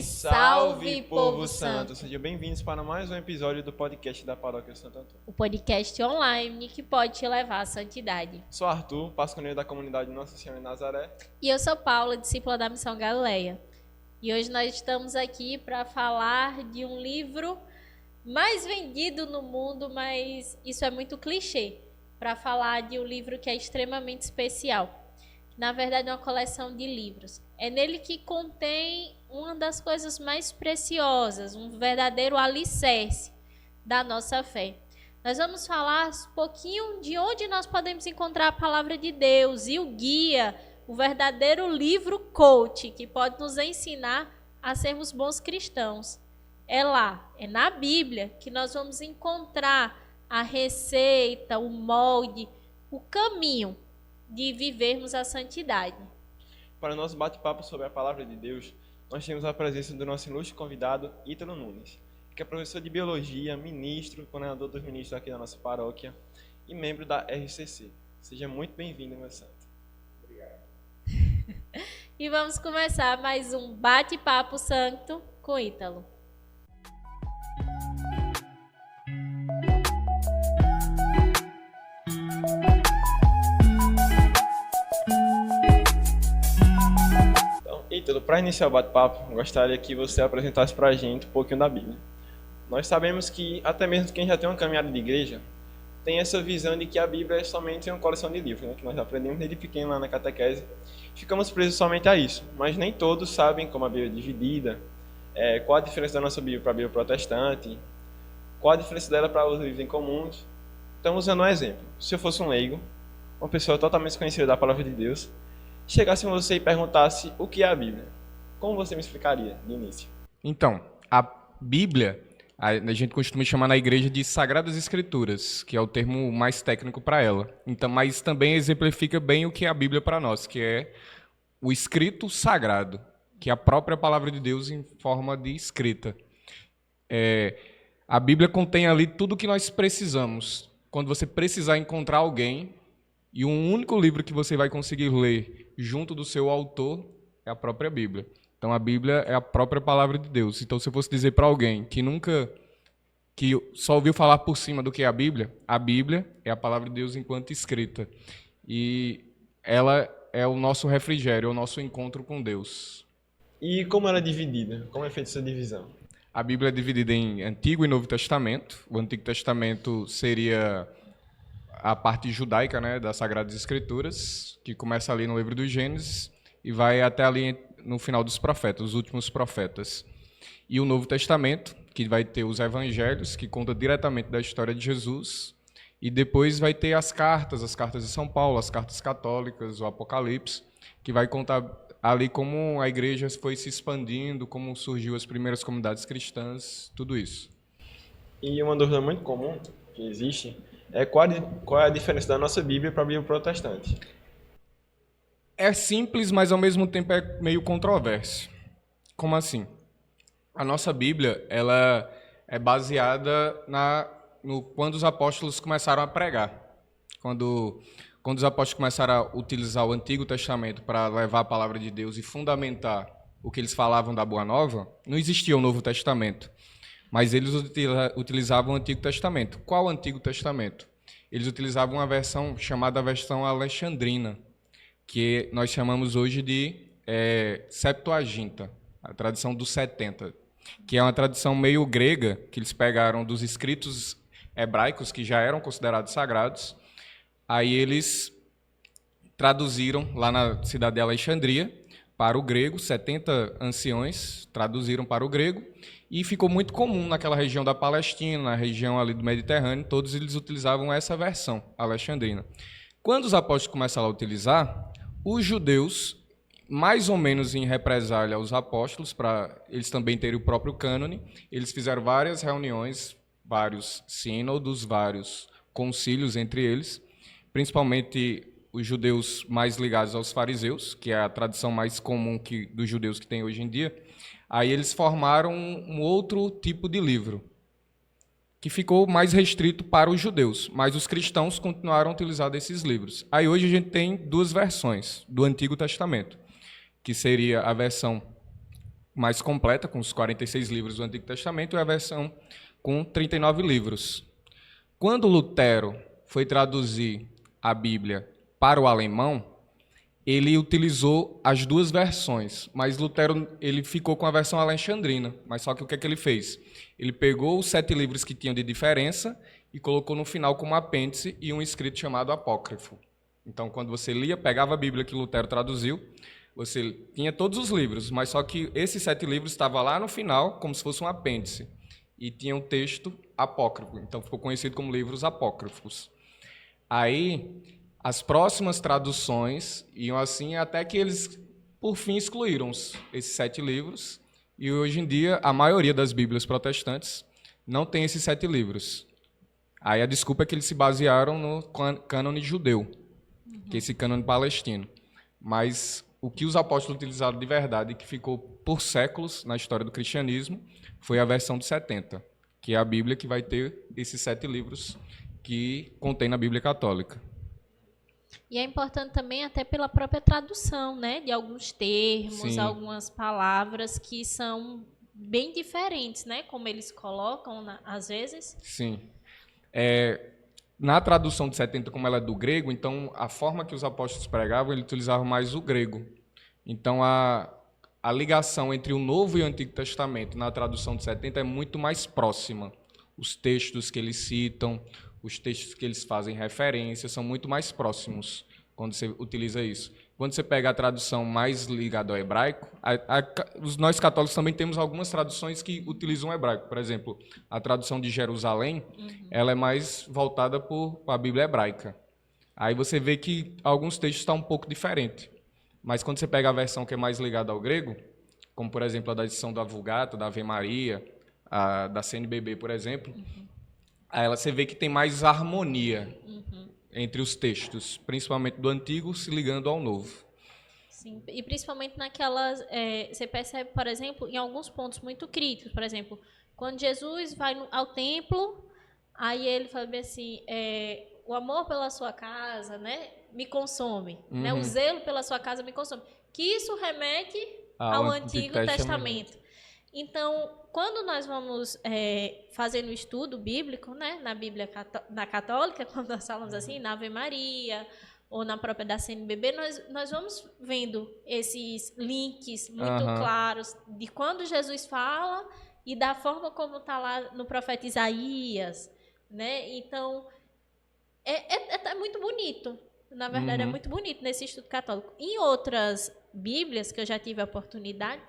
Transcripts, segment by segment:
Salve, povo santo! Sejam bem-vindos para mais um episódio do podcast da Paróquia Santo Antônio. O podcast online que pode te levar à santidade. Sou Arthur, pasconeiro da comunidade Nossa Senhora de Nazaré. E eu sou Paula, discípula da Missão Galileia. E hoje nós estamos aqui para falar de um livro mais vendido no mundo, mas isso é muito clichê, para falar de um livro que é extremamente especial. Na verdade, é uma coleção de livros. É nele que contém uma das coisas mais preciosas, um verdadeiro alicerce da nossa fé. Nós vamos falar um pouquinho de onde nós podemos encontrar a palavra de Deus e o guia, o verdadeiro livro coach, que pode nos ensinar a sermos bons cristãos. É lá, é na Bíblia, que nós vamos encontrar a receita, o molde, o caminho de vivermos a santidade. Para o nosso bate-papo sobre a palavra de Deus, nós temos a presença do nosso ilustre convidado, Ítalo Nunes, que é professor de Biologia, ministro, coordenador dos ministros aqui da nossa paróquia e membro da RCC. Seja muito bem-vindo, meu santo. Obrigado. E vamos começar mais um bate-papo santo com Ítalo. Ítalo, para iniciar o bate-papo, gostaria que você apresentasse para a gente um pouquinho da Bíblia. Nós sabemos que até mesmo quem já tem uma caminhada de igreja tem essa visão de que a Bíblia é somente uma coleção de livros, né? Que nós aprendemos desde pequeno lá na catequese. Ficamos presos somente a isso, mas nem todos sabem como a Bíblia é dividida, qual a diferença da nossa Bíblia para a Bíblia protestante, qual a diferença dela para os livros em comuns. Então, usando um exemplo, se eu fosse um leigo, uma pessoa totalmente desconhecida da palavra de Deus, chegasse você e perguntasse o que é a Bíblia, como você me explicaria de início? Então, a Bíblia, a gente costuma chamar na igreja de Sagradas Escrituras, que é o termo mais técnico para ela. Então, mas também exemplifica bem o que é a Bíblia para nós, que é o escrito sagrado, que é a própria palavra de Deus em forma de escrita. A Bíblia contém ali tudo o que nós precisamos. Quando você precisar encontrar alguém, e um único livro que você vai conseguir ler junto do seu autor é a própria Bíblia. Então, a Bíblia é a própria palavra de Deus. Então, se eu fosse dizer para alguém que só ouviu falar por cima do que é a Bíblia é a palavra de Deus enquanto escrita. E ela é o nosso refrigério, é o nosso encontro com Deus. E como ela é dividida? Como é feita essa divisão? A Bíblia é dividida em Antigo e Novo Testamento. O Antigo Testamento seria a parte judaica, né, das Sagradas Escrituras, que começa ali no livro do Gênesis e vai até ali no final dos profetas, os últimos profetas. E o Novo Testamento, que vai ter os evangelhos, que conta diretamente da história de Jesus, e depois vai ter as cartas de São Paulo, as cartas católicas, o Apocalipse, que vai contar ali como a igreja foi se expandindo, como surgiu as primeiras comunidades cristãs, tudo isso. E uma dúvida muito comum que existe é qual é a diferença da nossa Bíblia para a Bíblia protestante? É simples, mas ao mesmo tempo é meio controverso. Como assim? A nossa Bíblia, ela é baseada quando os apóstolos começaram a pregar. Quando os apóstolos começaram a utilizar o Antigo Testamento para levar a palavra de Deus e fundamentar o que eles falavam da Boa Nova, não existia o Novo Testamento. Mas eles utilizavam o Antigo Testamento. Qual o Antigo Testamento? Eles utilizavam uma versão chamada versão alexandrina, que nós chamamos hoje de Septuaginta, a tradição dos 70, que é uma tradição meio grega, que eles pegaram dos escritos hebraicos, que já eram considerados sagrados, aí eles traduziram lá na cidade de Alexandria para o grego, 70 anciões traduziram para o grego, e ficou muito comum naquela região da Palestina, na região ali do Mediterrâneo, todos eles utilizavam essa versão alexandrina. Quando os apóstolos começaram a utilizar, os judeus, mais ou menos em represália aos apóstolos, para eles também terem o próprio cânone, eles fizeram várias reuniões, vários sínodos, vários concílios entre eles, principalmente os judeus mais ligados aos fariseus, que é a tradição mais comum dos judeus que tem hoje em dia. Aí eles formaram um outro tipo de livro, que ficou mais restrito para os judeus, mas os cristãos continuaram a utilizar esses livros. Aí hoje a gente tem duas versões do Antigo Testamento, que seria a versão mais completa, com os 46 livros do Antigo Testamento, e a versão com 39 livros. Quando Lutero foi traduzir a Bíblia para o alemão, ele utilizou as duas versões, mas Lutero ele ficou com a versão alexandrina. Mas só que o que é que ele fez? Ele pegou os 7 livros que tinham de diferença e colocou no final como apêndice e um escrito chamado apócrifo. Então, quando você lia, pegava a Bíblia que Lutero traduziu, você tinha todos os livros, mas só que esses 7 livros estavam lá no final, como se fosse um apêndice, e tinha um texto apócrifo. Então, ficou conhecido como livros apócrifos. Aí, as próximas traduções iam assim, até que eles, por fim, excluíram esses 7 livros, e hoje em dia, a maioria das Bíblias protestantes não tem esses 7 livros. Aí a desculpa é que eles se basearam no cânone judeu, que é esse cânone palestino. Mas o que os apóstolos utilizaram de verdade, que ficou por séculos na história do cristianismo, foi a versão de 70, que é a Bíblia que vai ter esses 7 livros que contém na Bíblia católica. E é importante também até pela própria tradução, né? De alguns termos, Sim. algumas palavras que são bem diferentes, né? Como eles colocam, às vezes. Sim. Na tradução de 70, como ela é do grego, então a forma que os apóstolos pregavam, eles utilizavam mais o grego. Então a ligação entre o Novo e o Antigo Testamento na tradução de 70 é muito mais próxima. Os textos que eles citam, os textos que eles fazem referência são muito mais próximos quando você utiliza isso. Quando você pega a tradução mais ligada ao hebraico, nós católicos também temos algumas traduções que utilizam o hebraico. Por exemplo, a tradução de Jerusalém, ela é mais voltada para a Bíblia hebraica. Aí você vê que alguns textos estão um pouco diferentes. Mas quando você pega a versão que é mais ligada ao grego, como, por exemplo, a da edição da Vulgata, da Ave Maria, a da CNBB, por exemplo, aí você vê que tem mais harmonia entre os textos, principalmente do Antigo se ligando ao Novo. Sim, e principalmente naquelas... você percebe, por exemplo, em alguns pontos muito críticos. Por exemplo, quando Jesus vai ao templo, aí ele fala bem assim, o amor pela sua casa, né, me consome. Né, o zelo pela sua casa me consome. Que isso remete ao Antigo Testamento. Então, quando nós vamos fazendo o estudo bíblico, né, na Bíblia na católica, quando nós falamos assim, na Ave Maria, ou na própria da CNBB, nós vamos vendo esses links muito claros de quando Jesus fala e da forma como está lá no profeta Isaías. Né? Então, é muito bonito. Na verdade, é muito bonito nesse estudo católico. Em outras Bíblias, que eu já tive a oportunidade,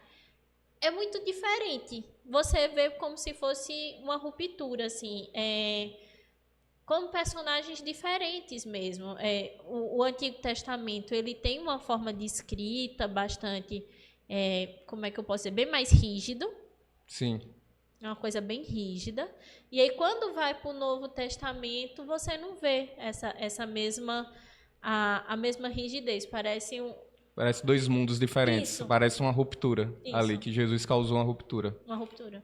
é muito diferente. Você vê como se fosse uma ruptura, assim, como personagens diferentes mesmo. O Antigo Testamento, ele tem uma forma de escrita bastante, como é que eu posso dizer, bem mais rígido. Sim. É uma coisa bem rígida. E aí, quando vai para o Novo Testamento, você não vê essa mesma, a mesma rigidez. Parece 2 mundos diferentes. Isso. Parece uma ruptura Isso. ali, que Jesus causou uma ruptura. Uma ruptura.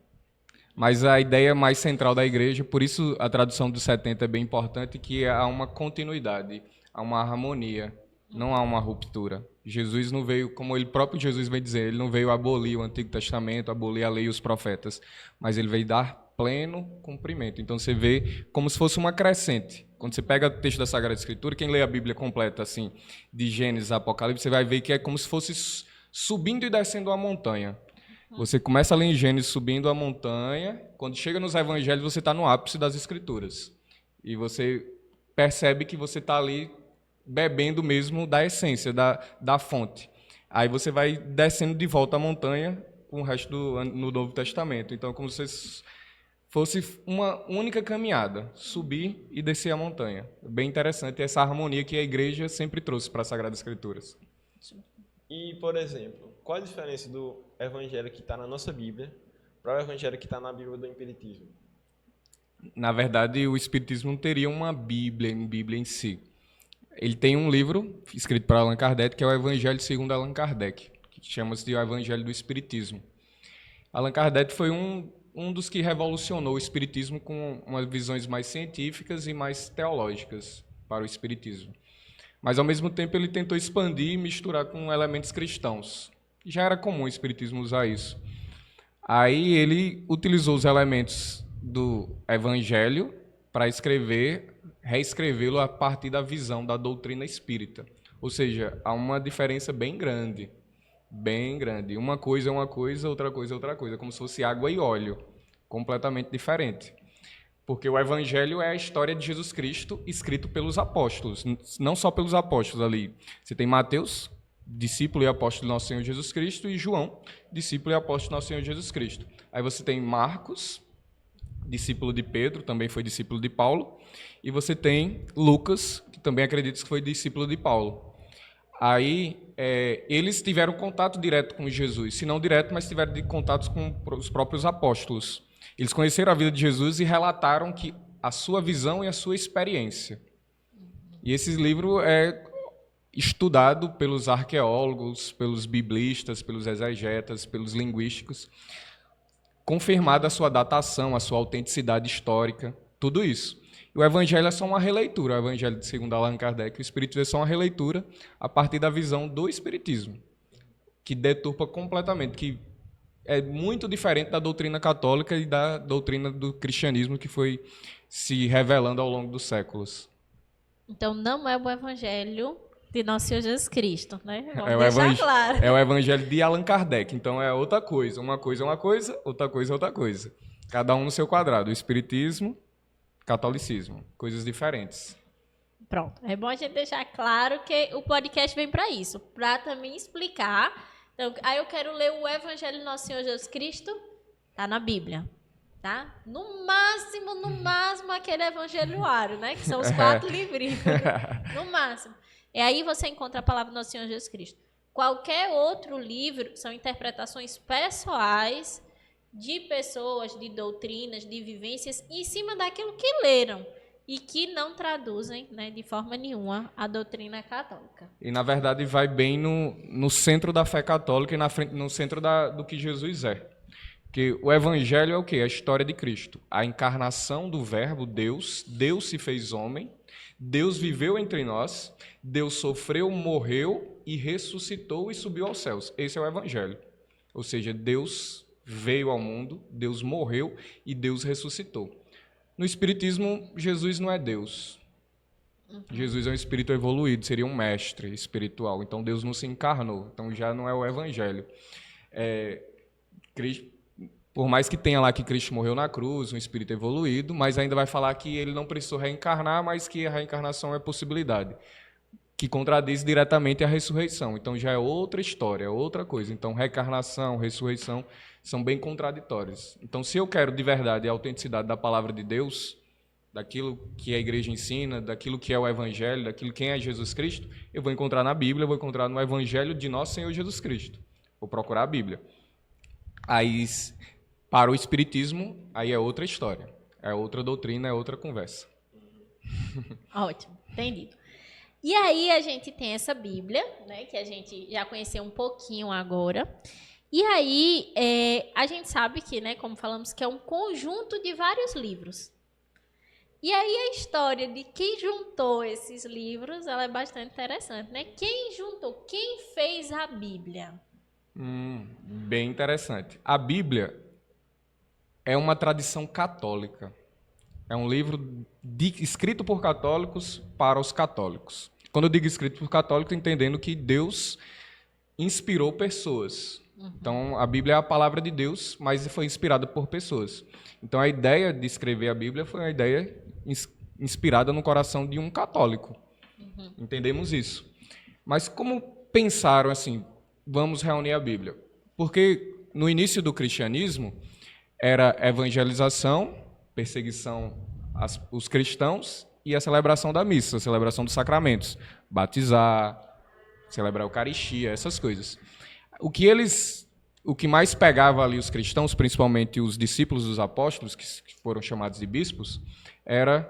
Mas a ideia mais central da igreja, por isso a tradução dos 70 é bem importante, que há uma continuidade, há uma harmonia, não há uma ruptura. Jesus não veio, como ele próprio Jesus vem dizer, ele não veio abolir o Antigo Testamento, abolir a lei e os profetas, mas ele veio dar pleno cumprimento. Então você vê como se fosse uma crescente. Quando você pega o texto da Sagrada Escritura, quem lê a Bíblia completa, assim, de Gênesis a Apocalipse, você vai ver que é como se fosse subindo e descendo uma montanha. Você começa a ler em Gênesis subindo a montanha, quando chega nos Evangelhos você está no ápice das Escrituras. E você percebe que você está ali bebendo mesmo da essência, da fonte. Aí você vai descendo de volta a montanha com o resto no Novo Testamento. Então, como se fosse uma única caminhada, subir e descer a montanha. Bem interessante essa harmonia que a igreja sempre trouxe para as Sagradas Escrituras. E, por exemplo, qual a diferença do evangelho que está na nossa Bíblia para o evangelho que está na Bíblia do Espiritismo? Na verdade, o Espiritismo não teria uma Bíblia em si. Ele tem um livro escrito por Allan Kardec, que é o Evangelho segundo Allan Kardec, que chama-se de O Evangelho do Espiritismo. Allan Kardec foi um dos que revolucionou o Espiritismo com umas visões mais científicas e mais teológicas para o Espiritismo. Mas, ao mesmo tempo, ele tentou expandir e misturar com elementos cristãos. Já era comum o Espiritismo usar isso. Aí ele utilizou os elementos do Evangelho para reescrevê-lo a partir da visão da doutrina espírita. Ou seja, há uma diferença bem grande. Bem grande. Uma coisa é uma coisa, outra coisa é outra coisa. Como se fosse água e óleo. Completamente diferente. Porque o Evangelho é a história de Jesus Cristo escrito pelos apóstolos. Não só pelos apóstolos ali. Você tem Mateus, discípulo e apóstolo do nosso Senhor Jesus Cristo, e João, discípulo e apóstolo do nosso Senhor Jesus Cristo. Aí você tem Marcos, discípulo de Pedro, também foi discípulo de Paulo. E você tem Lucas, que também acredita que foi discípulo de Paulo. Aí, eles tiveram contato direto com Jesus, se não direto, mas tiveram contatos com os próprios apóstolos. Eles conheceram a vida de Jesus e relataram a sua visão e a sua experiência. E esse livro é estudado pelos arqueólogos, pelos biblistas, pelos exegetas, pelos linguísticos, confirmada a sua datação, a sua autenticidade histórica, tudo isso. E o Evangelho é só uma releitura, o Evangelho segundo Allan Kardec, o Espiritismo é só uma releitura a partir da visão do Espiritismo, que deturpa completamente, que é muito diferente da doutrina católica e da doutrina do cristianismo que foi se revelando ao longo dos séculos. Então, não é o Evangelho de Nosso Senhor Jesus Cristo, né? Vamos É deixar claro. É o Evangelho de Allan Kardec, então é outra coisa. Uma coisa é uma coisa, outra coisa é outra coisa. Cada um no seu quadrado. O Espiritismo, catolicismo, coisas diferentes. Pronto, é bom a gente deixar claro que o podcast vem para isso, para também explicar. Então, aí eu quero ler o Evangelho do Nosso Senhor Jesus Cristo, tá na Bíblia, tá? No máximo aquele evangelioário, né? Que são os 4 livrinhos, no máximo. E aí você encontra a palavra do Nosso Senhor Jesus Cristo. Qualquer outro livro são interpretações pessoais de pessoas, de doutrinas, de vivências, em cima daquilo que leram e que não traduzem, né, de forma nenhuma a doutrina católica. E, na verdade, vai bem no centro da fé católica e no centro do que Jesus é. Porque o Evangelho é o quê? A história de Cristo. A encarnação do Verbo, Deus. Deus se fez homem. Deus viveu entre nós. Deus sofreu, morreu e ressuscitou e subiu aos céus. Esse é o Evangelho. Ou seja, Deus veio ao mundo, Deus morreu e Deus ressuscitou. No Espiritismo, Jesus não é Deus. Jesus é um espírito evoluído, seria um mestre espiritual. Então, Deus não se encarnou. Então, já não é o Evangelho. Por mais que tenha lá que Cristo morreu na cruz, um espírito evoluído, mas ainda vai falar que ele não precisou reencarnar, mas que a reencarnação é possibilidade, que contradiz diretamente a ressurreição. Então, já é outra história, é outra coisa. Então, reencarnação, ressurreição são bem contraditórios. Então, se eu quero de verdade a autenticidade da palavra de Deus, daquilo que a igreja ensina, daquilo que é o Evangelho, daquilo quem é Jesus Cristo, eu vou encontrar na Bíblia, eu vou encontrar no Evangelho de nosso Senhor Jesus Cristo. Vou procurar a Bíblia. Aí, para o Espiritismo, aí é outra história. É outra doutrina, é outra conversa. Ótimo, entendido. E aí a gente tem essa Bíblia, né, que a gente já conheceu um pouquinho agora. E aí a gente sabe que, né, como falamos, que é um conjunto de vários livros. E aí a história de quem juntou esses livros, ela é bastante interessante, né? Quem juntou? Quem fez a Bíblia? Bem interessante. A Bíblia é uma tradição católica. É um livro escrito por católicos para os católicos. Quando eu digo escrito por católicos, entendendo que Deus inspirou pessoas. Então, a Bíblia é a palavra de Deus, mas foi inspirada por pessoas. Então, a ideia de escrever a Bíblia foi uma ideia inspirada no coração de um católico. Entendemos isso. Mas como pensaram assim, vamos reunir a Bíblia? Porque no início do cristianismo era evangelização, perseguição aos cristãos e a celebração da missa, a celebração dos sacramentos, batizar, celebrar a Eucaristia, essas coisas. O que mais pegava ali os cristãos, principalmente os discípulos dos apóstolos, que foram chamados de bispos, era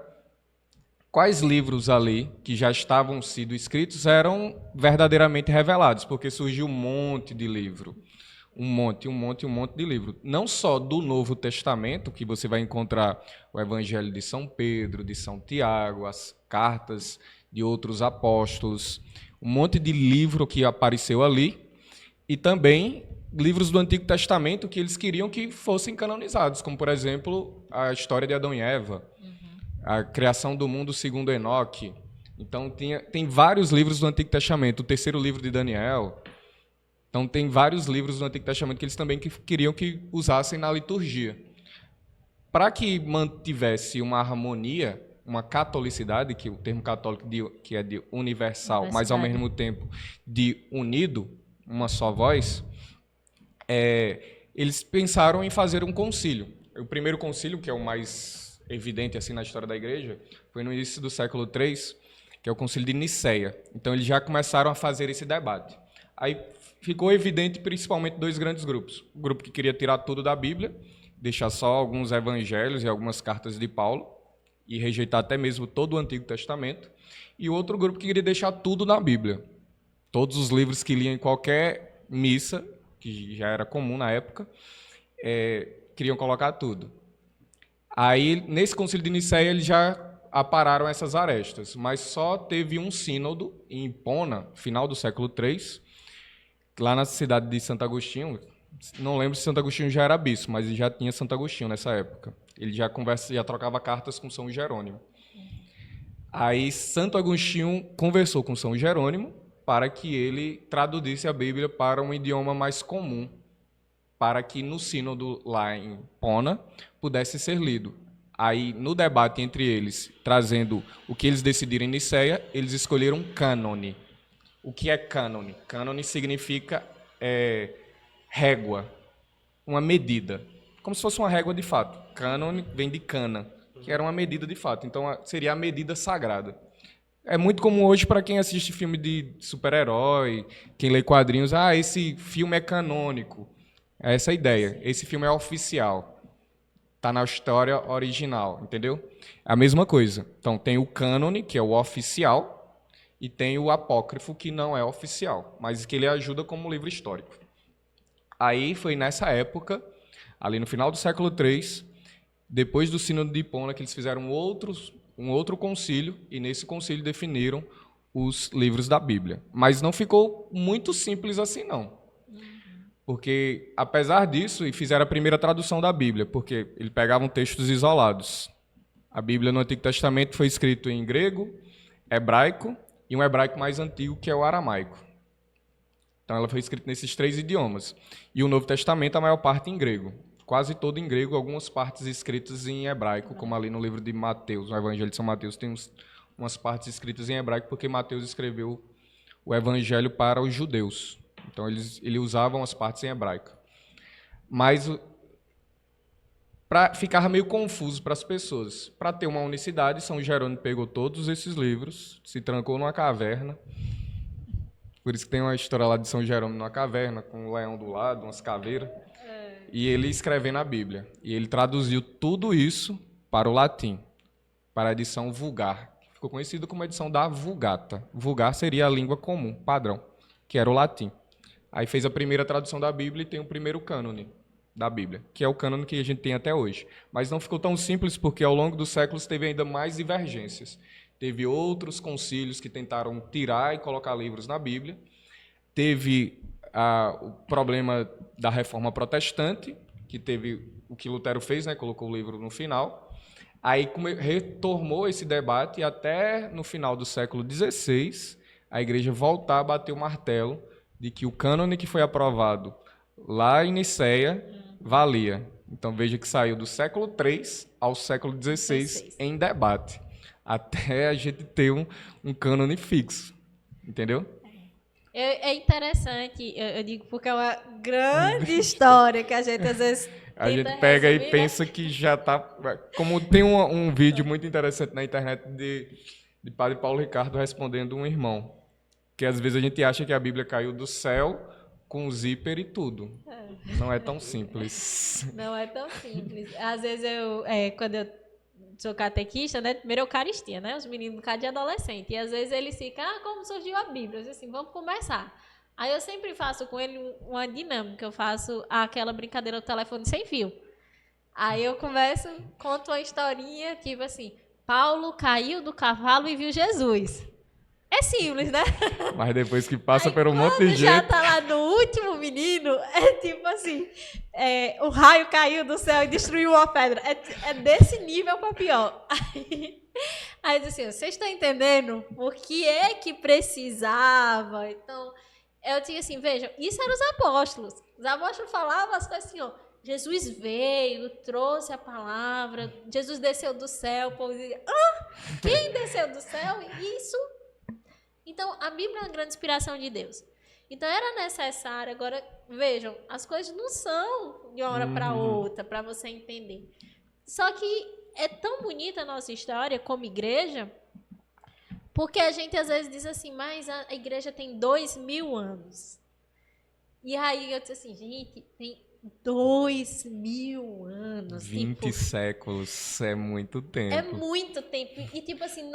quais livros ali que já estavam sido escritos eram verdadeiramente revelados, porque surgiu um monte de livro, um monte de livro. Não só do Novo Testamento, que você vai encontrar o Evangelho de São Pedro, de São Tiago, as cartas de outros apóstolos, um monte de livro que apareceu ali, e também livros do Antigo Testamento que eles queriam que fossem canonizados, como, por exemplo, a história de Adão e Eva, a criação do mundo segundo Enoque. Então, tem vários livros do Antigo Testamento, o terceiro livro de Daniel. Então, tem vários livros do Antigo Testamento que eles também queriam que usassem na liturgia. Para que mantivesse uma harmonia, uma catolicidade, que o termo católico que é de universal, mas ao mesmo tempo de unido, uma só voz, eles pensaram em fazer um concílio. O primeiro concílio, que é o mais evidente assim na história da igreja, foi no início do século III, que é o concílio de Nicéia. Então eles já começaram a fazer esse debate. Aí ficou evidente principalmente dois grandes grupos. O grupo que queria tirar tudo da Bíblia, deixar só alguns evangelhos e algumas cartas de Paulo, e rejeitar até mesmo todo o Antigo Testamento, e outro grupo que queria deixar tudo na Bíblia. Todos os livros que liam em qualquer missa, que já era comum na época, queriam colocar tudo. Aí, nesse concílio de Nicéia, eles já apararam essas arestas, mas só teve um sínodo em Hipona, final do século III, lá na cidade de Santo Agostinho. Não lembro se Santo Agostinho já era bispo, mas já tinha Santo Agostinho nessa época. Ele já trocava cartas com São Jerônimo. Aí Santo Agostinho conversou com São Jerônimo para que ele traduzisse a Bíblia para um idioma mais comum, para que no sínodo lá em Hipona pudesse ser lido. Aí, no debate entre eles, trazendo o que eles decidiram em Nicéia, eles escolheram cânone. O que é cânone? Cânone significa régua, uma medida, como se fosse uma régua de fato. Cânone vem de cana, que era uma medida de fato, então seria a medida sagrada. É muito comum hoje para quem assiste filme de super-herói, quem lê quadrinhos, esse filme é canônico. É essa a ideia, esse filme é oficial, está na história original, entendeu? É a mesma coisa. Então tem o cânone, que é o oficial, e tem o apócrifo, que não é oficial, mas que ele ajuda como livro histórico. Aí foi nessa época, ali no final do século III, depois do Sínodo de Hipona, que eles fizeram um outro concílio, e nesse concílio definiram os livros da Bíblia. Mas não ficou muito simples assim, não. Porque, apesar disso, fizeram a primeira tradução da Bíblia, porque eles pegavam textos isolados. A Bíblia no Antigo Testamento foi escrita em grego, hebraico e um hebraico mais antigo, que é o aramaico. Então, ela foi escrita nesses 3 idiomas. E o Novo Testamento, a maior parte em grego. Quase todo em grego, algumas partes escritas em hebraico, como ali no livro de Mateus, no Evangelho de São Mateus, tem umas partes escritas em hebraico, porque Mateus escreveu o Evangelho para os judeus. Então, eles usavam as partes em hebraico. Mas ficava meio confuso para as pessoas. Para ter uma unicidade, São Jerônimo pegou todos esses livros, se trancou numa caverna. Por isso que tem uma história lá de São Jerônimo numa caverna, com um leão do lado, umas caveiras. E ele escrevendo a Bíblia. E ele traduziu tudo isso para o latim, para a edição Vulgar, que ficou conhecido como a edição da Vulgata. Vulgar seria a língua comum, padrão, que era o latim. Aí fez a primeira tradução da Bíblia e tem o primeiro cânone da Bíblia, que é o cânone que a gente tem até hoje. Mas não ficou tão simples, porque ao longo dos séculos teve ainda mais divergências. Teve outros concílios que tentaram tirar e colocar livros na Bíblia. Teve o problema da Reforma Protestante, que teve o que Lutero fez, né? Colocou o livro no final. Aí retomou esse debate e até no final do século XVI, a Igreja voltar a bater o martelo de que o cânone que foi aprovado lá em Nicéia valia. Então veja que saiu do século III ao século XVI em debate, até a gente ter um cânone fixo, entendeu? É interessante, eu digo, porque é uma grande história que a gente às vezes a gente pega resumir, e pensa que já está... Como tem um vídeo muito interessante na internet de Padre Paulo Ricardo respondendo um irmão, que às vezes a gente acha que a Bíblia caiu do céu com zíper e tudo. Não é tão simples. Não é tão simples. Às vezes quando eu sou catequista, né? Primeiro é Eucaristia, né? Os meninos um bocado de adolescente. E às vezes eles ficam, como surgiu a Bíblia? Eu digo assim, vamos começar. Aí eu sempre faço com ele uma dinâmica. Eu faço aquela brincadeira do telefone sem fio. Aí eu conto uma historinha, tipo assim, Paulo caiu do cavalo e viu Jesus. É simples, né? Mas depois que passa Aí, por um monte de quando já gente... tá lá no último menino, é tipo assim, o raio caiu do céu e destruiu uma pedra. É desse nível pra pior. Aí diz assim, vocês estão entendendo por que é que precisava? Então, eu tinha assim, vejam, isso eram os apóstolos. Os apóstolos falavam as coisas assim, ó, Jesus veio, trouxe a palavra, Jesus desceu do céu, o povo dizia, quem desceu do céu? Isso. Então, a Bíblia é uma grande inspiração de Deus. Então, era necessário. Agora, vejam, as coisas não são de uma hora para outra, para você entender. Só que é tão bonita a nossa história como igreja, porque a gente às vezes diz assim, mas a igreja tem 2000 anos. E aí eu disse assim, gente, tem 2000 anos. 20 séculos, é muito tempo. É muito tempo. E tipo assim,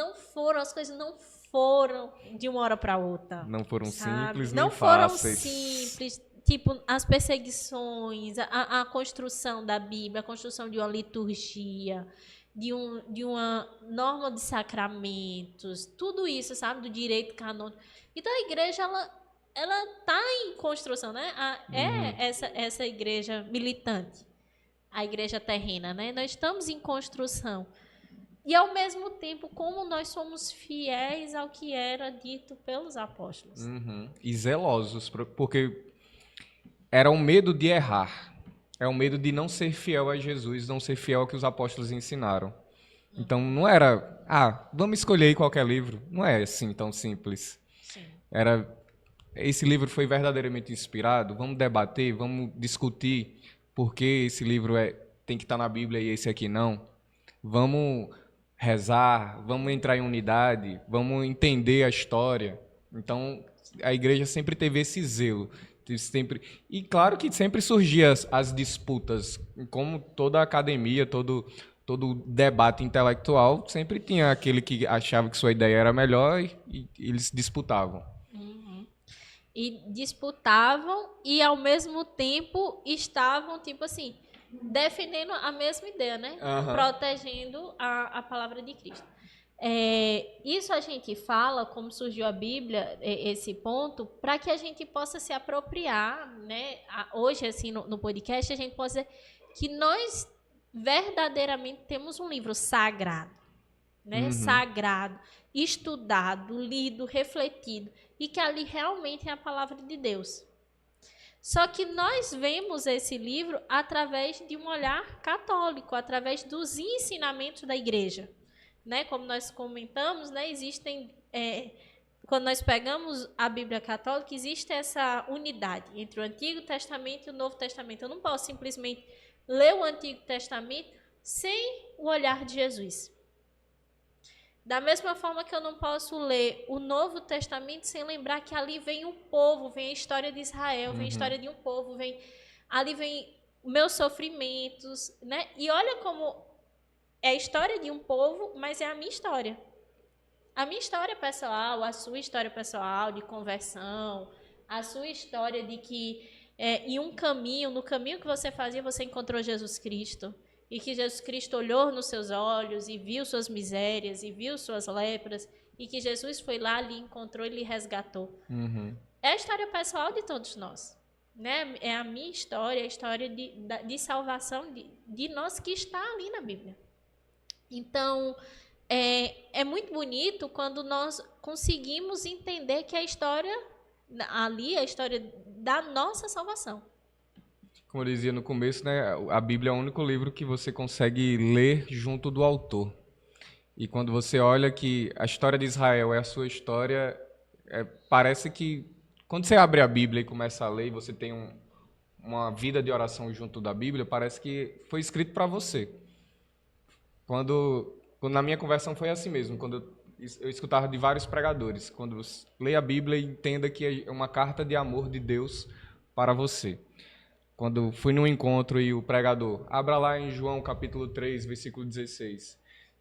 as coisas não foram de uma hora para outra. Não foram sabe? simples Não nem foram fáceis. simples. Tipo, as perseguições, a construção da Bíblia, a construção de uma liturgia, de uma norma de sacramentos, tudo isso, sabe? Do direito canônico. Então, a igreja, ela tá em construção, né? Essa igreja militante, a igreja terrena, né? Nós estamos em construção. E, ao mesmo tempo, como nós somos fiéis ao que era dito pelos apóstolos. E zelosos, porque era o medo de errar. É o medo de não ser fiel a Jesus, não ser fiel ao que os apóstolos ensinaram. Então, não era, vamos escolher aí qualquer livro. Não é assim tão simples. Sim. Esse livro foi verdadeiramente inspirado? Vamos debater, vamos discutir por que esse livro tem que estar na Bíblia e esse aqui não. Vamos rezar, vamos entrar em unidade, vamos entender a história. Então, a igreja sempre teve esse zelo. E claro que sempre surgiam as disputas, como toda academia, todo debate intelectual, sempre tinha aquele que achava que sua ideia era melhor e eles disputavam. E disputavam e, ao mesmo tempo, estavam, tipo assim, defendendo a mesma ideia, né? Protegendo a palavra de Cristo. Isso a gente fala, como surgiu a Bíblia, esse ponto, para que a gente possa se apropriar, né? Hoje, assim, no podcast, a gente pode dizer que nós verdadeiramente temos um livro sagrado, né? Sagrado, estudado, lido, refletido, e que ali realmente é a palavra de Deus. Só que nós vemos esse livro através de um olhar católico, através dos ensinamentos da igreja. Né? Como nós comentamos, né? Existem, quando nós pegamos a Bíblia católica, existe essa unidade entre o Antigo Testamento e o Novo Testamento. Eu não posso simplesmente ler o Antigo Testamento sem o olhar de Jesus. Da mesma forma que eu não posso ler o Novo Testamento sem lembrar que ali vem um povo, vem a história de Israel, vem a história de um povo, ali vem meus sofrimentos, né? E olha como é a história de um povo, mas é a minha história. A minha história pessoal, a sua história pessoal de conversão, a sua história de que no caminho que você fazia, você encontrou Jesus Cristo. E que Jesus Cristo olhou nos seus olhos e viu suas misérias e viu suas lepras, e que Jesus foi lá, lhe encontrou e lhe resgatou. É a história pessoal de todos nós, né? É a minha história, a história de salvação de nós que está ali na Bíblia. Então, é muito bonito quando nós conseguimos entender que a história ali é a história da nossa salvação. Como eu dizia no começo, né, a Bíblia é o único livro que você consegue ler junto do autor. E quando você olha que a história de Israel é a sua história, parece que quando você abre a Bíblia e começa a ler e você tem uma vida de oração junto da Bíblia, parece que foi escrito para você. Quando na minha conversão foi assim mesmo, quando eu escutava de vários pregadores, quando você lê a Bíblia, entenda que é uma carta de amor de Deus para você. Quando fui num encontro e o pregador, abra lá em João capítulo 3, versículo 16.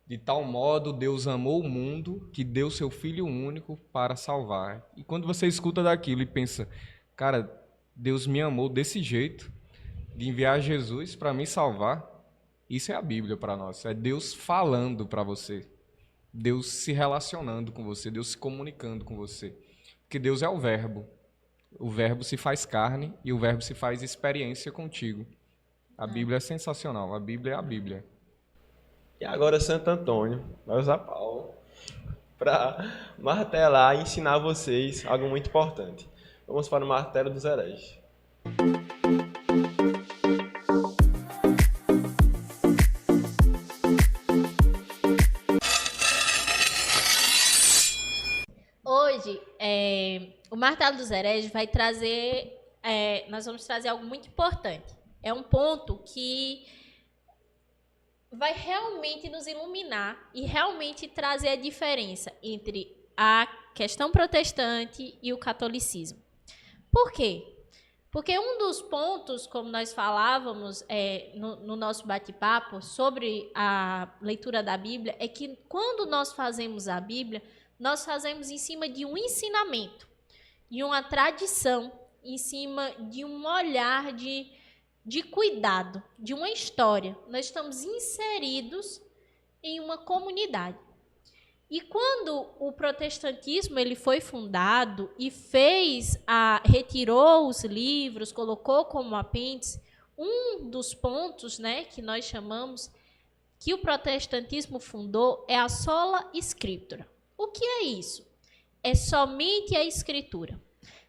De tal modo Deus amou o mundo que deu seu Filho único para salvar. E quando você escuta daquilo e pensa, cara, Deus me amou desse jeito, de enviar Jesus para me salvar, isso é a Bíblia para nós. É Deus falando para você. Deus se relacionando com você, Deus se comunicando com você. Porque Deus é o Verbo. O Verbo se faz carne e o Verbo se faz experiência contigo. A Bíblia é sensacional, a Bíblia é a Bíblia. E agora Santo Antônio vai usar Paulo para martelar e ensinar vocês algo muito importante. Vamos para o martelo dos hereges. Hoje, o martelo dos hereges vai trazer, nós vamos trazer algo muito importante. É um ponto que vai realmente nos iluminar e realmente trazer a diferença entre a questão protestante e o catolicismo. Por quê? Porque um dos pontos, como nós falávamos no nosso bate-papo sobre a leitura da Bíblia, é que quando nós fazemos a Bíblia, nós fazemos em cima de um ensinamento, de uma tradição, em cima de um olhar de cuidado, de uma história. Nós estamos inseridos em uma comunidade. E quando o protestantismo ele foi fundado e retirou os livros, colocou como apêndice, um dos pontos, que nós chamamos que o protestantismo fundou é a sola scriptura. O que é isso? É somente a escritura.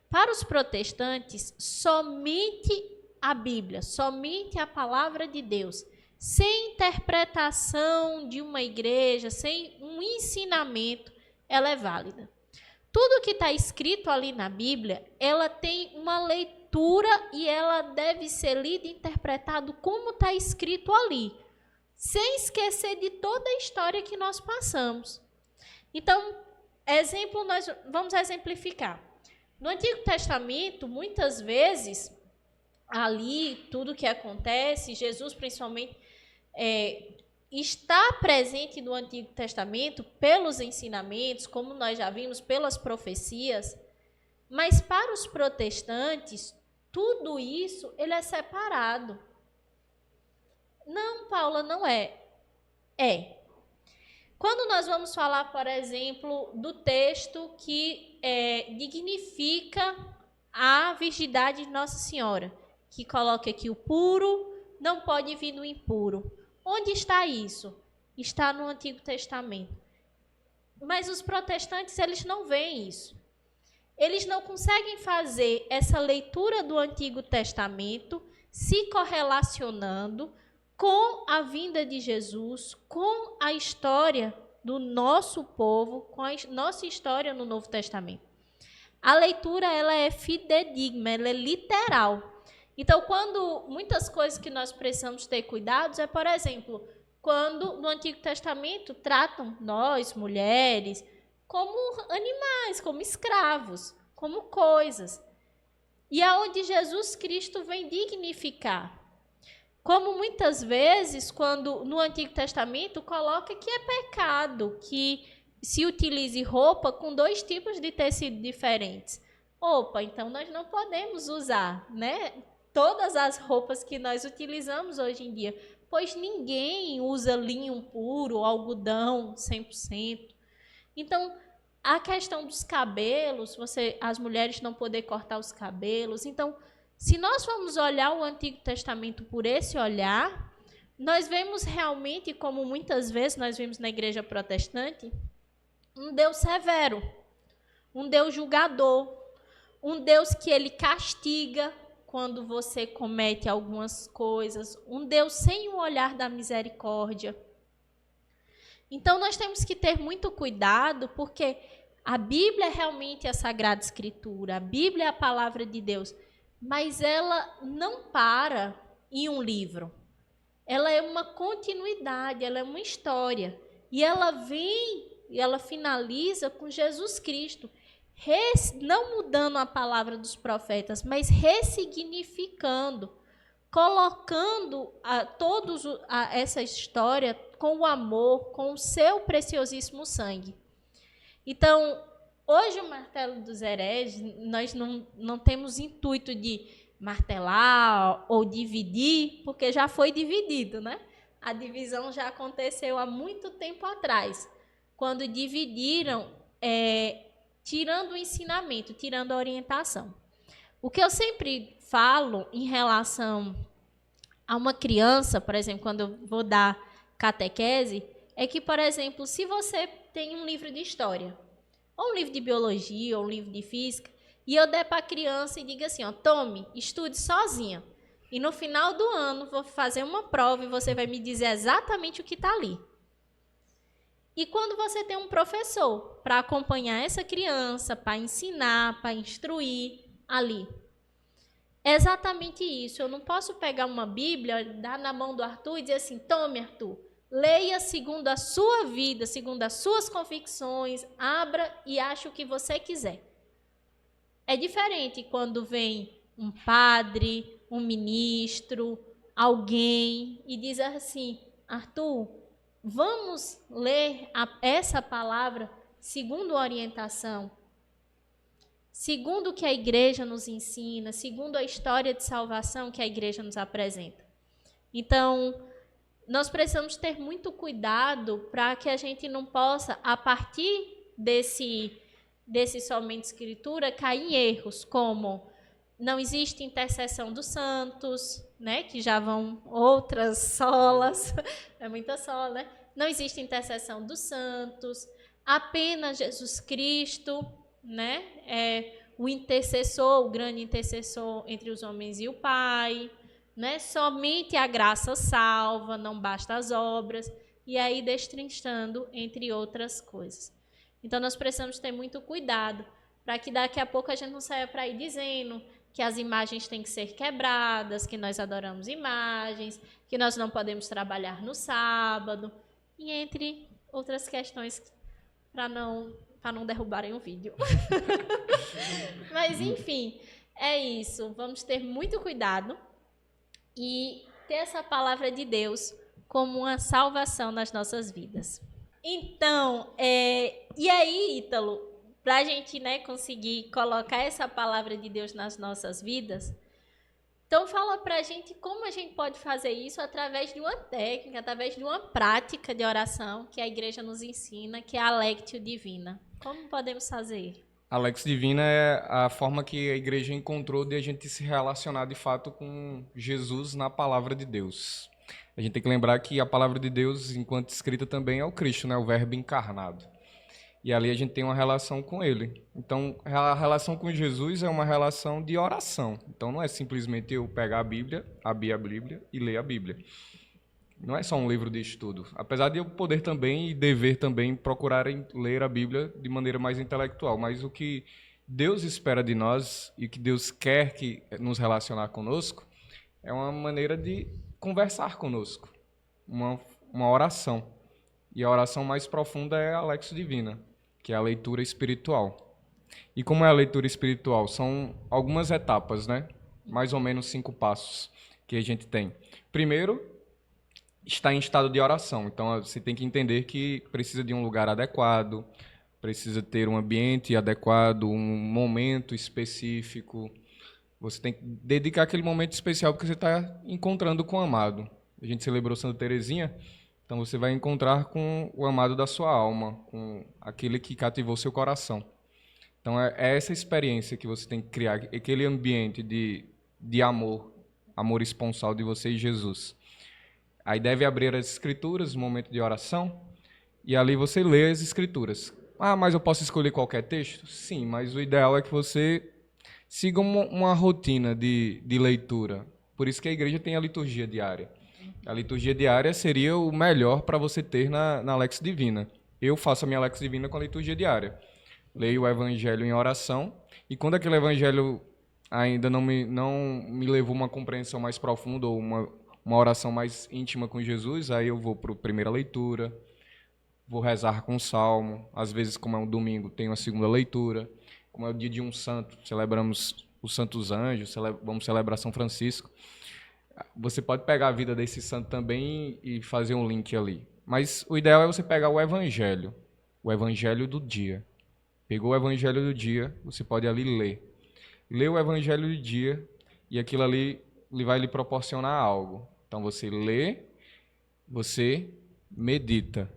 Para os protestantes, somente a Bíblia, somente a palavra de Deus, sem interpretação de uma igreja, sem um ensinamento, ela é válida. Tudo que está escrito ali na Bíblia, ela tem uma leitura e ela deve ser lida e interpretada como está escrito ali, sem esquecer de toda a história que nós passamos. Então, nós vamos exemplificar. No Antigo Testamento, muitas vezes, ali, tudo que acontece, Jesus principalmente, está presente no Antigo Testamento pelos ensinamentos, como nós já vimos, pelas profecias, mas para os protestantes, tudo isso ele é separado. Não, Paula, não é. É. Quando nós vamos falar, por exemplo, do texto que dignifica a virgindade de Nossa Senhora, que coloca aqui o puro, não pode vir no impuro. Onde está isso? Está no Antigo Testamento. Mas os protestantes, eles não veem isso. Eles não conseguem fazer essa leitura do Antigo Testamento se correlacionando com a vinda de Jesus, com a história do nosso povo, com a nossa história no Novo Testamento. A leitura ela é fidedigna, ela é literal. Então, quando muitas coisas que nós precisamos ter cuidados por exemplo, quando no Antigo Testamento tratam nós, mulheres, como animais, como escravos, como coisas. E aonde Jesus Cristo vem dignificar. Como muitas vezes, quando no Antigo Testamento coloca que é pecado que se utilize roupa com 2 tipos de tecido diferentes. Opa, então nós não podemos usar, todas as roupas que nós utilizamos hoje em dia, pois ninguém usa linho puro, algodão 100%. Então, a questão dos cabelos, as mulheres não poder cortar os cabelos. Então, se nós formos olhar o Antigo Testamento por esse olhar, nós vemos realmente, como muitas vezes nós vemos na igreja protestante, um Deus severo, um Deus julgador, um Deus que ele castiga quando você comete algumas coisas, um Deus sem o olhar da misericórdia. Então, nós temos que ter muito cuidado, porque a Bíblia é realmente a Sagrada Escritura, a Bíblia é a palavra de Deus, mas ela não para em um livro. Ela é uma continuidade, ela é uma história. E ela vem, e ela finaliza com Jesus Cristo, não mudando a palavra dos profetas, mas ressignificando, colocando essa história com o amor, com o seu preciosíssimo sangue. Então, hoje o martelo dos hereges, nós não temos intuito de martelar ou dividir, porque já foi dividido, A divisão já aconteceu há muito tempo atrás. quando dividiram, tirando o ensinamento, tirando a orientação. O que eu sempre falo em relação a uma criança, por exemplo, quando eu vou dar catequese, é que, por exemplo, se você tem um livro de história, ou um livro de biologia, ou um livro de física, e eu der para a criança e diga assim, ó, tome, estude sozinha. E no final do ano vou fazer uma prova e você vai me dizer exatamente o que está ali. E quando você tem um professor para acompanhar essa criança, para ensinar, para instruir ali, é exatamente isso. Eu não posso pegar uma Bíblia, dar na mão do Arthur e dizer assim, tome, Arthur, leia segundo a sua vida, segundo as suas convicções, abra e ache o que você quiser. É diferente quando vem um padre, um ministro, alguém e diz assim, Arthur, vamos ler essa palavra segundo a orientação, segundo o que a igreja nos ensina, segundo a história de salvação que a igreja nos apresenta. Então, nós precisamos ter muito cuidado para que a gente não possa, a partir desse somente escritura, cair em erros, como não existe intercessão dos santos, né, que já vão outras solas, é muita sola, né? Não existe intercessão dos santos, apenas Jesus Cristo, né, o intercessor, o grande intercessor entre os homens e o Pai, né? Somente a graça salva, não basta as obras, e aí destrinchando, entre outras coisas. Então, nós precisamos ter muito cuidado, para que daqui a pouco a gente não saia para aí dizendo que as imagens têm que ser quebradas, que nós adoramos imagens, que nós não podemos trabalhar no sábado, e entre outras questões para não derrubarem o vídeo. Mas, enfim, é isso. Vamos ter muito cuidado e ter essa palavra de Deus como uma salvação nas nossas vidas. Então, e aí, Ítalo, para a gente, né, conseguir colocar essa palavra de Deus nas nossas vidas, então fala para a gente como a gente pode fazer isso através de uma técnica, através de uma prática de oração que a igreja nos ensina, que é a Lectio Divina. Como podemos fazer? A Lectio Divina é a forma que a igreja encontrou de a gente se relacionar de fato com Jesus na palavra de Deus. A gente tem que lembrar que a palavra de Deus, enquanto escrita, também é o Cristo, né? O Verbo encarnado. E ali a gente tem uma relação com Ele. Então, a relação com Jesus é uma relação de oração. Então, não é simplesmente eu pegar a Bíblia, abrir a Bíblia e ler a Bíblia. Não é só um livro de estudo. Apesar de eu poder também e dever também procurar ler a Bíblia de maneira mais intelectual. Mas o que Deus espera de nós e que Deus quer que nos relacionar conosco é uma maneira de conversar conosco, uma oração. E a oração mais profunda é a Lectio Divina, que é a leitura espiritual. E como é a leitura espiritual? São algumas etapas, né? Mais ou menos 5 passos que a gente tem. Primeiro, está em estado de oração. Então, você tem que entender que precisa de um lugar adequado, precisa ter um ambiente adequado, um momento específico. Você tem que dedicar aquele momento especial porque você está encontrando com o amado. A gente celebrou Santa Teresinha, então você vai encontrar com o amado da sua alma, com aquele que cativou seu coração. Então é essa experiência que você tem que criar, aquele ambiente de amor esponsal de você e Jesus. Aí deve abrir as escrituras no momento de oração, e ali você lê as escrituras. Ah, mas eu posso escolher qualquer texto? Sim, mas o ideal é que você siga uma rotina de leitura. Por isso que a igreja tem a liturgia diária. A liturgia diária seria o melhor para você ter na Lectio Divina. Eu faço a minha Lectio Divina com a liturgia diária. Leio o evangelho em oração, e quando aquele evangelho ainda não me levou uma compreensão mais profunda ou uma oração mais íntima com Jesus, aí eu vou para a primeira leitura, vou rezar com o salmo. Às vezes, como é um domingo, tenho a segunda leitura. Como é o dia de um santo, celebramos os santos anjos, vamos celebrar São Francisco. Você pode pegar a vida desse santo também e fazer um link ali. Mas o ideal é você pegar o evangelho do dia. Pegou o evangelho do dia, você pode ali ler. Lê o evangelho do dia e aquilo ali vai lhe proporcionar algo. Então você lê, você medita.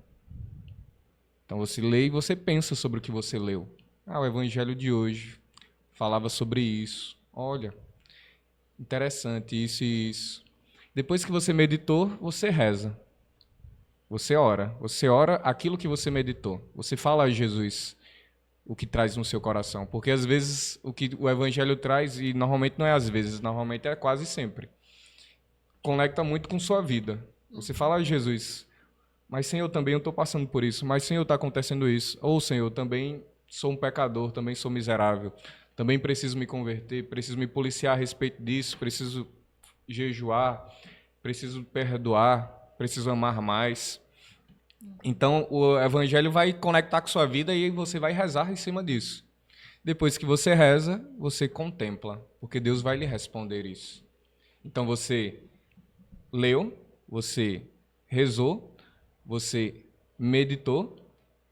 Então você lê e você pensa sobre o que você leu. O evangelho de hoje falava sobre isso. Olha, interessante, isso e isso. Depois que você meditou, você reza. Você ora aquilo que você meditou. Você fala a Jesus o que traz no seu coração. Porque às vezes o que o evangelho traz, e normalmente não é às vezes, normalmente é quase sempre, conecta muito com sua vida. Você fala a Jesus, mas Senhor, também eu estou passando por isso, mas Senhor, está acontecendo isso. Ou Senhor, também sou um pecador, também sou miserável, também preciso me converter, preciso me policiar a respeito disso, preciso jejuar, preciso perdoar, preciso amar mais. Então, o evangelho vai conectar com sua vida e você vai rezar em cima disso. Depois que você reza, você contempla, porque Deus vai lhe responder isso. Então, você leu, você rezou, você meditou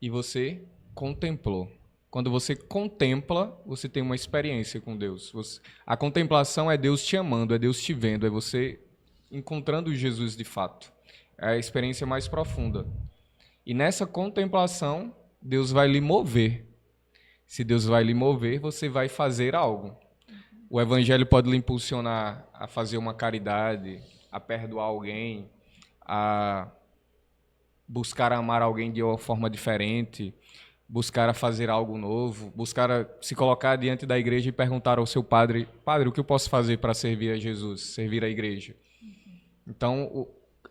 e você contemplou. Quando você contempla, você tem uma experiência com Deus. A contemplação é Deus te amando, é Deus te vendo, é você encontrando Jesus de fato. É a experiência mais profunda. E nessa contemplação, Deus vai lhe mover. Se Deus vai lhe mover, você vai fazer algo. O evangelho pode lhe impulsionar a fazer uma caridade, a perdoar alguém, a buscar amar alguém de uma forma diferente, buscar a fazer algo novo, buscar a se colocar diante da igreja e perguntar ao seu padre, o que eu posso fazer para servir a Jesus, servir a igreja? Então,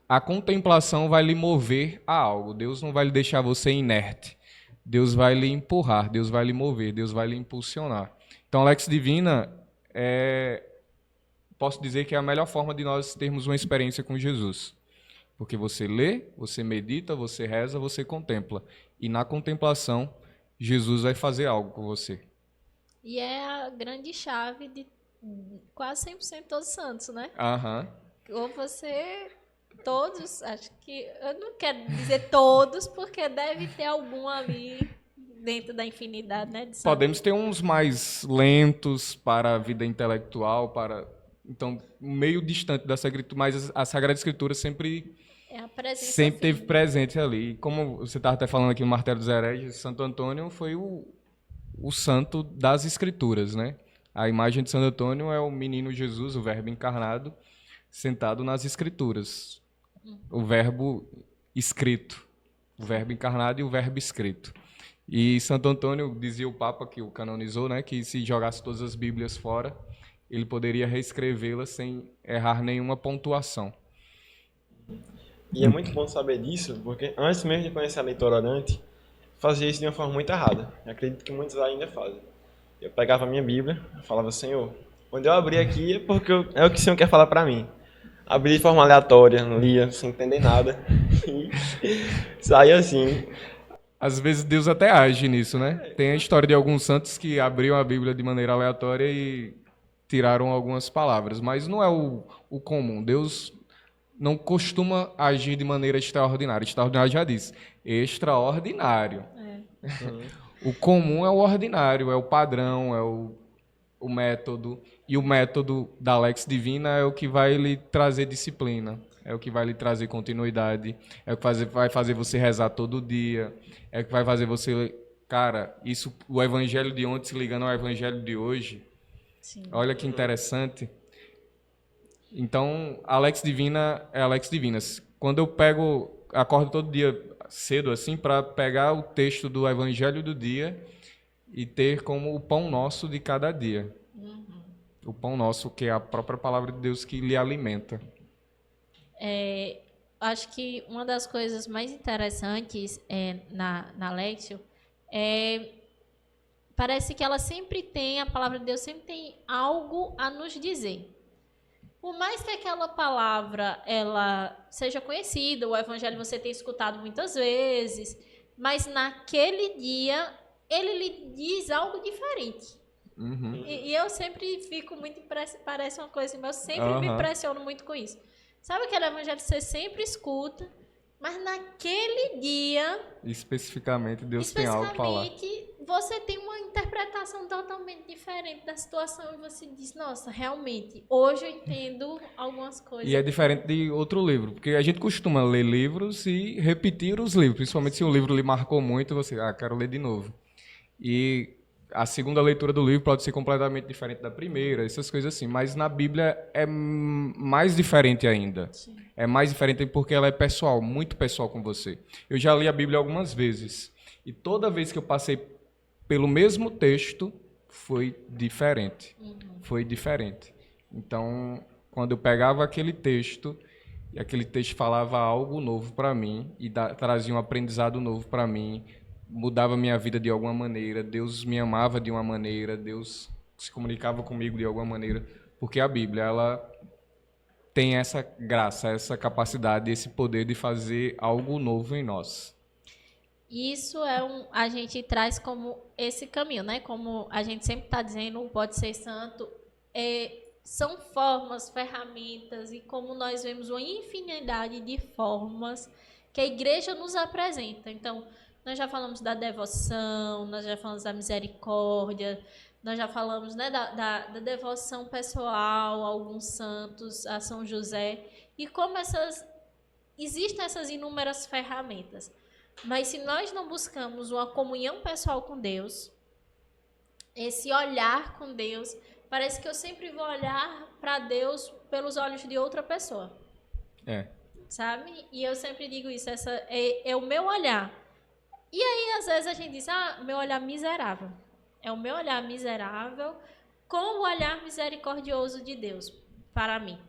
a contemplação vai lhe mover a algo. Deus não vai lhe deixar você inerte. Deus vai lhe empurrar, Deus vai lhe mover, Deus vai lhe impulsionar. Então, a Lex Divina, posso dizer que é a melhor forma de nós termos uma experiência com Jesus. Porque você lê, você medita, você reza, você contempla. E na contemplação, Jesus vai fazer algo com você. E é a grande chave de quase 100% todos os santos, né? Aham. Ou você... Todos, acho que... Eu não quero dizer todos, porque deve ter algum ali dentro da infinidade, né? Podemos ter uns mais lentos para a vida intelectual, então, meio distante da Sagrada Escritura, mas a Sagrada Escritura sempre teve presente ali. Como você estava até falando aqui no Martelo dos Hereges, Santo Antônio foi o santo das Escrituras, né? A imagem de Santo Antônio é o menino Jesus, o Verbo encarnado, sentado nas Escrituras. O Verbo escrito, o Verbo encarnado e o Verbo escrito. E Santo Antônio, dizia o Papa que o canonizou, né, que se jogasse todas as Bíblias fora, ele poderia reescrevê-las sem errar nenhuma pontuação. E é muito bom saber disso, porque antes mesmo de conhecer a leitura orante, fazia isso de uma forma muito errada. Eu acredito que muitos ainda fazem. Eu pegava a minha Bíblia, falava, Senhor, quando eu abrir aqui é porque é o que o Senhor quer falar para mim. Abri de forma aleatória, lia sem entender nada. E saía assim. Às vezes Deus até age nisso, né? Tem a história de alguns santos que abriam a Bíblia de maneira aleatória e tiraram algumas palavras. Mas não é o comum. Deus não costuma agir de maneira extraordinária. Extraordinário já disse. Extraordinário. O comum é o ordinário, é o padrão, é o método. E o método da Lex Divina é o que vai lhe trazer disciplina, é o que vai lhe trazer continuidade, é o que vai fazer você rezar todo dia, é o que vai fazer você... Cara, isso, o evangelho de ontem se ligando ao evangelho de hoje, sim. Olha que interessante. Então, a Lex Divina é a Lex Divina. Quando eu acordo todo dia cedo assim para pegar o texto do evangelho do dia e ter como o pão nosso de cada dia. O pão nosso, que é a própria palavra de Deus que lhe alimenta. Acho que uma das coisas mais interessantes na Lexio parece que ela sempre tem, a palavra de Deus sempre tem algo a nos dizer. Por mais que aquela palavra ela seja conhecida, o evangelho você tenha escutado muitas vezes, mas naquele dia ele lhe diz algo diferente. Uhum. E eu sempre fico muito impressionada, parece uma coisa assim, mas eu sempre me impressiono muito com isso. Sabe aquele evangelho que você sempre escuta, mas naquele dia... Especificamente, Deus tem algo para falar. Você tem uma interpretação interpretação totalmente diferente da situação e você diz, nossa, realmente, hoje eu entendo algumas coisas. E é diferente de outro livro, porque a gente costuma ler livros e repetir os livros, principalmente se o livro lhe marcou muito, você, quero ler de novo. E a segunda leitura do livro pode ser completamente diferente da primeira, essas coisas assim, mas na Bíblia é mais diferente ainda. Sim. É mais diferente porque ela é pessoal, muito pessoal com você. Eu já li a Bíblia algumas vezes, e toda vez que eu passei pelo mesmo texto, foi diferente. Foi diferente. Então, quando eu pegava aquele texto, e aquele texto falava algo novo para mim, e trazia um aprendizado novo para mim, mudava minha vida de alguma maneira, Deus me amava de uma maneira, Deus se comunicava comigo de alguma maneira, porque a Bíblia, ela tem essa graça, essa capacidade, esse poder de fazer algo novo em nós. Isso a gente traz como esse caminho, né? Como a gente sempre está dizendo, o Pode Ser Santo, são formas, ferramentas, e como nós vemos uma infinidade de formas que a igreja nos apresenta. Então, nós já falamos da devoção, nós já falamos da misericórdia, nós já falamos, né, da devoção pessoal a alguns santos, a São José, e como existem essas inúmeras ferramentas. Mas se nós não buscamos uma comunhão pessoal com Deus, esse olhar com Deus, parece que eu sempre vou olhar para Deus pelos olhos de outra pessoa. Sabe? E eu sempre digo isso, essa é o meu olhar. E aí, às vezes, a gente diz, meu olhar miserável. É o meu olhar miserável com o olhar misericordioso de Deus para mim.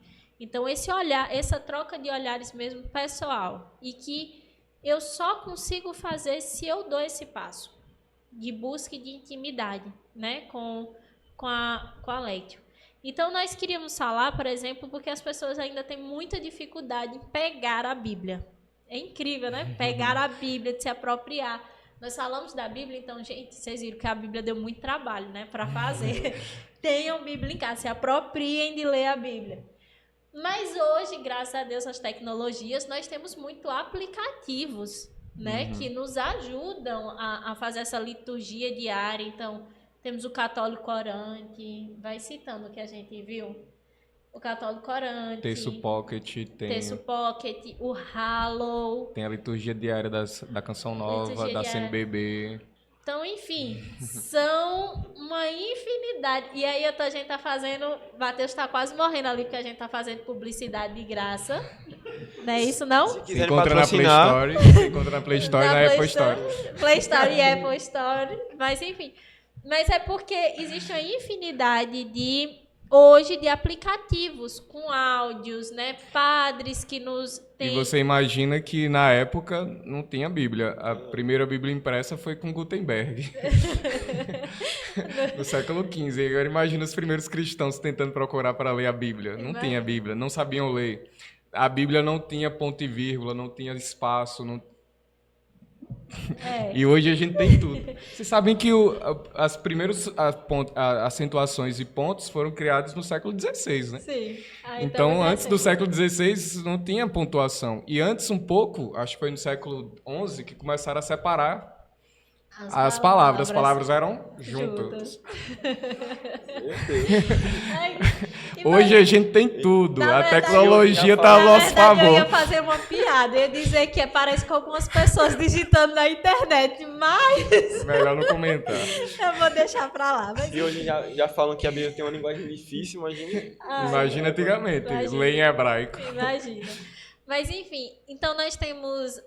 Então, esse olhar, essa troca de olhares mesmo pessoal, e que eu só consigo fazer se eu dou esse passo de busca e de intimidade, né, com a Létio. Então, nós queríamos falar, por exemplo, porque as pessoas ainda têm muita dificuldade em pegar a Bíblia. É incrível, né? Pegar a Bíblia, de se apropriar. Nós falamos da Bíblia, então, gente, vocês viram que a Bíblia deu muito trabalho, né, para fazer. Tenham Bíblia em casa, se apropriem de ler a Bíblia. Mas hoje, graças a Deus, as tecnologias, nós temos muito aplicativos, né, que nos ajudam a fazer essa liturgia diária. Então, temos o Católico Orante, vai citando o que a gente viu. O Católico Orante. Texto Pocket, o Hallow. Tem a liturgia diária da Canção Nova, da CNBB. Então, enfim, são uma infinidade. E aí a gente tá fazendo... Matheus tá quase morrendo ali, porque a gente tá fazendo publicidade de graça. Não é isso, não? Se quiser encontra patrocinar. Encontra na Play Store e na Apple Store. Play Store e Apple Store. Mas, enfim. Mas é porque existe uma infinidade hoje de aplicativos com áudios, né? Padres que nos têm... E você imagina que na época não tinha Bíblia. A primeira Bíblia impressa foi com Gutenberg. No século XV. Agora imagina os primeiros cristãos tentando procurar para ler a Bíblia. Não tinha Bíblia, não sabiam ler. A Bíblia não tinha ponto e vírgula, não tinha espaço, não... E hoje a gente tem tudo. Vocês sabem que as primeiras acentuações e pontos foram criados no século XVI, né? Sim. Então, antes do século XVI não tinha pontuação. E antes um pouco, acho que foi no século XI, que começaram a separar as palavras. As palavras eram juntas. Hoje a gente tem tudo. A tecnologia está ao nosso favor. Eu ia fazer uma piada. Eu ia dizer que parece com algumas pessoas digitando na internet, mas... Melhor não comentar. Eu vou deixar pra lá. Mas... E hoje já falam que a Bíblia tem uma linguagem difícil, imagina. Imagina antigamente. Lê em hebraico. Imagina. Mas, enfim. Então, nós temos...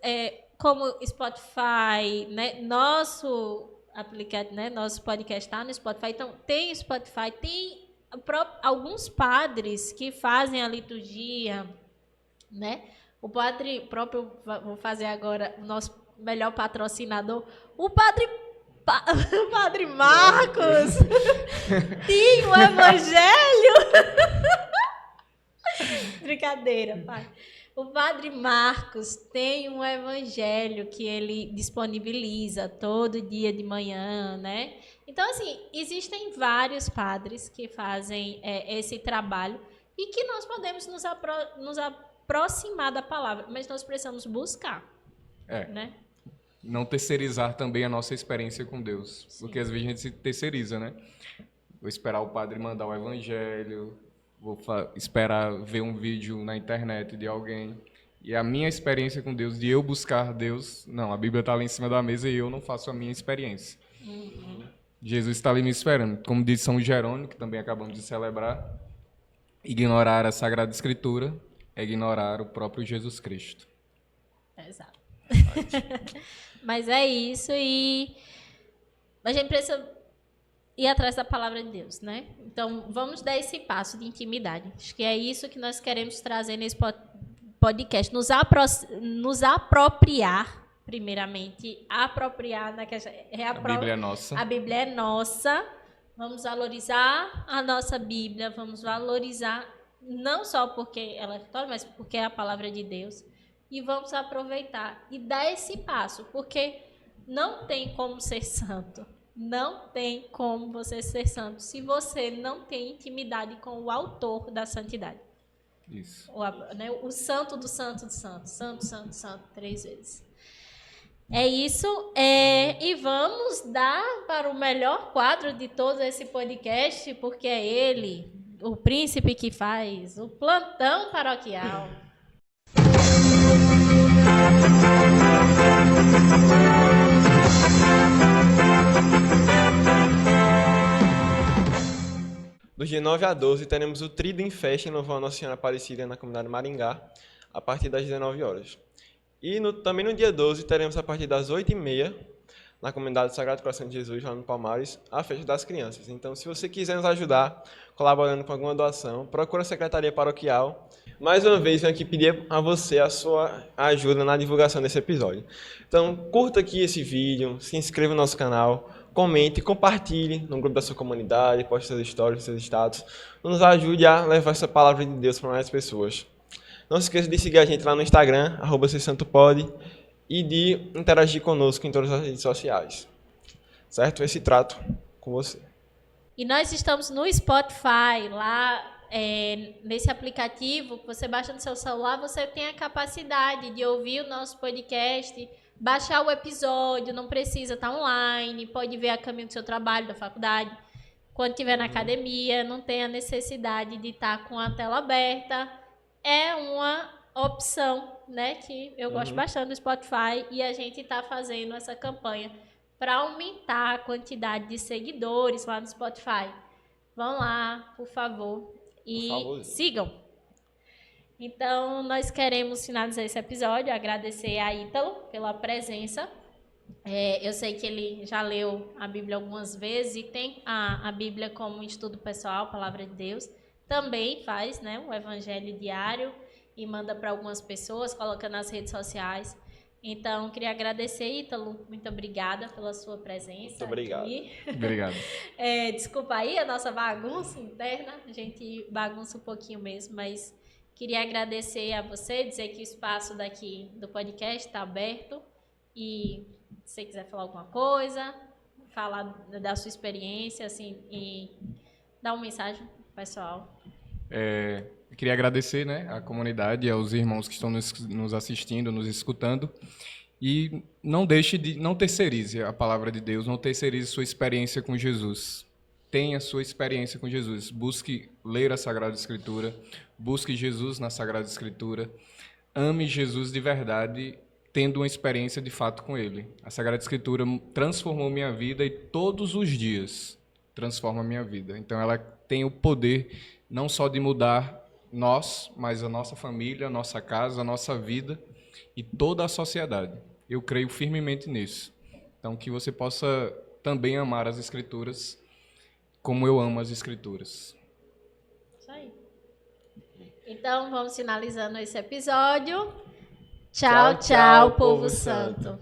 como Spotify, né? Nosso aplicativo, né? Nosso podcast está no Spotify. Então, tem Spotify, tem alguns padres que fazem a liturgia, né? O padre próprio, vou fazer agora o nosso melhor patrocinador, o padre Marcos tem o Evangelho. Brincadeira, pai. O Padre Marcos tem um evangelho que ele disponibiliza todo dia de manhã, né? Então, assim, existem vários padres que fazem esse trabalho e que nós podemos nos aproximar da palavra, mas nós precisamos buscar, né? não terceirizar também a nossa experiência com Deus. Sim. Porque às vezes a gente se terceiriza, né? Vou esperar o padre mandar o evangelho, vou esperar ver um vídeo na internet de alguém. E a minha experiência com Deus, de eu buscar Deus, não, a Bíblia está lá em cima da mesa e eu não faço a minha experiência. Jesus está ali me esperando. Como diz São Jerônimo, que também acabamos de celebrar, ignorar a Sagrada Escritura é ignorar o próprio Jesus Cristo. Exato. Mas é isso, e a gente precisa ir atrás da palavra de Deus, né? Então, vamos dar esse passo de intimidade. Acho que é isso que nós queremos trazer nesse podcast. Nos apropriar, primeiramente. Apropriar na questão. A Bíblia é nossa. A Bíblia é nossa. Vamos valorizar a nossa Bíblia. Vamos valorizar, não só porque ela é vitória, mas porque é a palavra de Deus. E vamos aproveitar e dar esse passo, porque não tem como ser santo. Não tem como você ser santo se você não tem intimidade com o autor da santidade. Isso. O santo do santo do santo. Santo, santo, santo, 3 vezes. É isso. E vamos dar para o melhor quadro de todo esse podcast, porque é ele, o príncipe que faz o plantão paroquial. Do dia 9 a 12 teremos o Tríduo em Festa em louvor a Nossa Senhora Aparecida na comunidade Maringá, a partir das 19 horas. E também no dia 12 teremos a partir das 8h30, na comunidade Sagrado Coração de Jesus, lá no Palmares, a Festa das Crianças. Então, se você quiser nos ajudar, colaborando com alguma doação, procura a Secretaria Paroquial. Mais uma vez, venho aqui pedir a você a sua ajuda na divulgação desse episódio. Então, curta aqui esse vídeo, se inscreva no nosso canal, comente, compartilhe no grupo da sua comunidade, poste seus stories, seus status. Nos ajude a levar essa palavra de Deus para mais pessoas. Não se esqueça de seguir a gente lá no Instagram, @sersantopod, e de interagir conosco em todas as redes sociais. Certo? Esse trato com você. E nós estamos no Spotify, lá nesse aplicativo que você baixa no seu celular, você tem a capacidade de ouvir o nosso podcast, baixar o episódio, não precisa estar online, pode ver a caminho do seu trabalho, da faculdade. Quando estiver na academia, não tem a necessidade de estar com a tela aberta. É uma opção, né, que eu gosto bastante do Spotify, e a gente está fazendo essa campanha para aumentar a quantidade de seguidores lá no Spotify. Vão lá, por favor, e sigam. Então, nós queremos finalizar esse episódio, agradecer a Ítalo pela presença. Eu sei que ele já leu a Bíblia algumas vezes e tem a Bíblia como estudo pessoal, Palavra de Deus. Também faz, né, o Evangelho diário e manda para algumas pessoas, coloca nas redes sociais. Então, queria agradecer, Ítalo. Muito obrigada pela sua presença. Muito obrigado. Aqui. Obrigado. Desculpa aí a nossa bagunça interna. A gente bagunça um pouquinho mesmo, mas queria agradecer a você, dizer que o espaço daqui do podcast está aberto. E se você quiser falar alguma coisa, falar da sua experiência, assim, e dar uma mensagem pro pessoal. Eu queria agradecer, né, à comunidade, aos irmãos que estão nos assistindo, nos escutando. E não terceirize a palavra de Deus, não terceirize sua experiência com Jesus. Tenha sua experiência com Jesus. Busque ler a Sagrada Escritura, busque Jesus na Sagrada Escritura. Ame Jesus de verdade, tendo uma experiência de fato com Ele. A Sagrada Escritura transformou minha vida e todos os dias transforma a minha vida. Então ela tem o poder não só de mudar nós, mas a nossa família, a nossa casa, a nossa vida e toda a sociedade. Eu creio firmemente nisso. Então, que você possa também amar as Escrituras como eu amo as Escrituras. Isso aí. Então, vamos finalizando esse episódio. Tchau, tchau, povo santo.